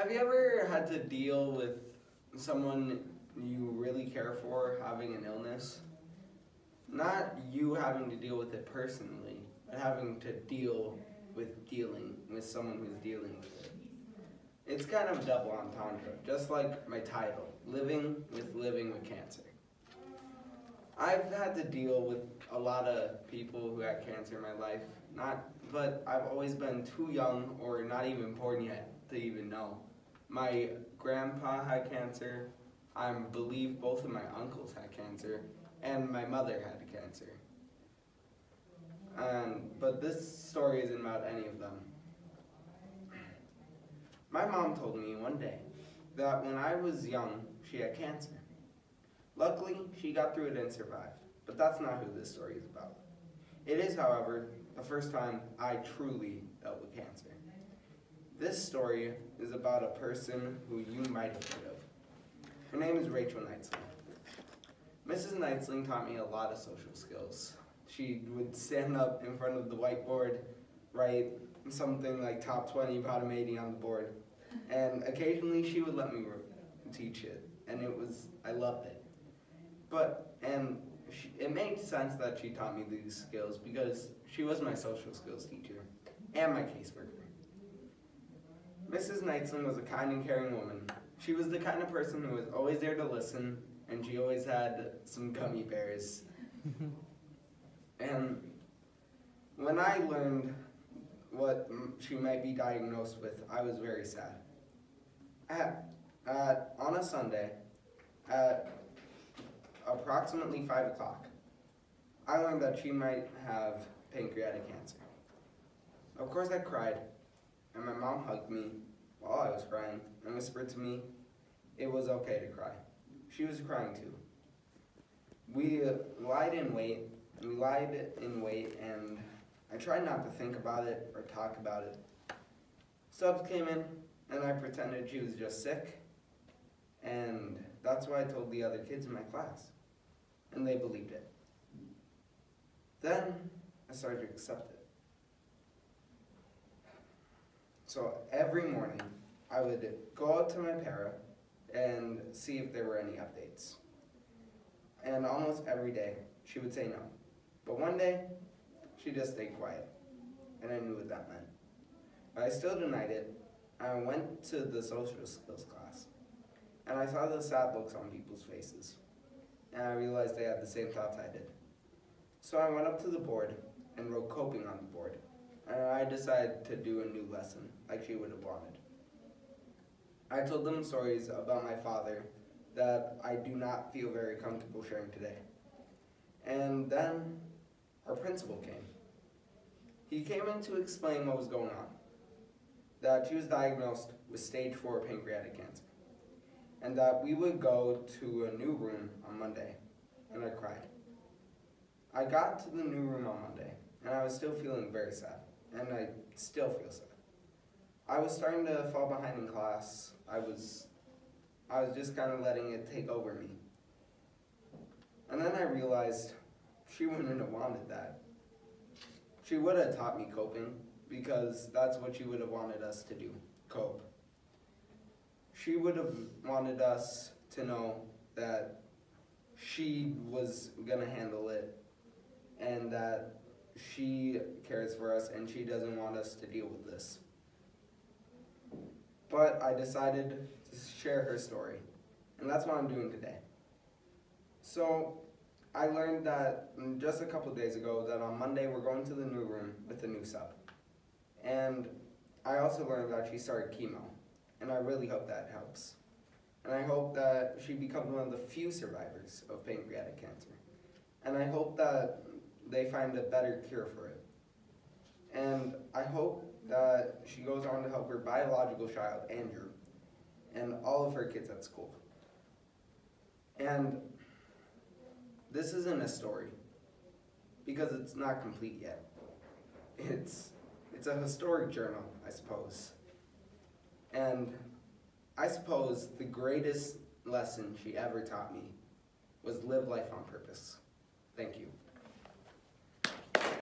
Have you ever had to deal with someone you really care for having an illness? Not you having to deal with it personally, but having to deal with dealing with someone who's dealing with it. It's kind of a double entendre, just like my title, living with cancer. I've had to deal with a lot of people who had cancer in my life, but I've always been too young or not even born yet to even know. My grandpa had cancer, I believe both of my uncles had cancer, and my mother had cancer. But this story isn't about any of them. My mom told me one day that when I was young, she had cancer. Luckily, she got through it and survived, but that's not who this story is about. It is, however, the first time I truly dealt with cancer. This story is about a person who you might have heard of. Her name is Rachel Neutzling. Mrs. Neutzling taught me a lot of social skills. She would stand up in front of the whiteboard, write something like top 20 bottom 80 on the board, and occasionally she would let me teach it, and I loved it. It made sense that she taught me these skills because she was my social skills teacher and my caseworker. Mrs. Neutzling was a kind and caring woman. She was the kind of person who was always there to listen, and she always had some gummy bears. And when I learned what she might be diagnosed with, I was very sad. On a Sunday, at approximately 5 o'clock, I learned that she might have pancreatic cancer. Of course I cried, and my mom hugged me while I was crying and whispered to me it was okay to cry. She was crying too. We lied in wait, and I tried not to think about it or talk about it. Subs came in, and I pretended she was just sick, and that's what I told the other kids in my class, and they believed it. Then I started to accept it. So every morning, I would go out to my para and see if there were any updates. And almost every day, she would say no. But one day, she just stayed quiet, and I knew what that meant. But I still denied it. I went to the social skills class, and I saw the sad looks on people's faces, and I realized they had the same thoughts I did. So I went up to the board and wrote coping on the board, and I decided to do a new lesson, like she would have wanted. I told them stories about my father that I do not feel very comfortable sharing today. And then our principal came. He came in to explain what was going on, that she was diagnosed with stage 4 pancreatic cancer, and that we would go to a new room on Monday, and I cried. I got to the new room on Monday, and I was still feeling very sad, and I still feel sad. I was starting to fall behind in class. I was just kind of letting it take over me. And then I realized she wouldn't have wanted that. She would have taught me coping, because that's what she would have wanted us to do, cope. She would have wanted us to know that she was gonna handle it, and that she cares for us, and she doesn't want us to deal with this. But I decided to share her story, and that's what I'm doing today. So I learned that just a couple of days ago that on Monday we're going to the new room with the new sub. And I also learned that she started chemo, and I really hope that helps. And I hope that she becomes one of the few survivors of pancreatic cancer. And I hope that they find a better cure for it. And I hope that she goes on to help her biological child, Andrew, and all of her kids at school. And this isn't a story, because it's not complete yet. It's a historic journal, I suppose. And I suppose the greatest lesson she ever taught me was live life on purpose. Thank you.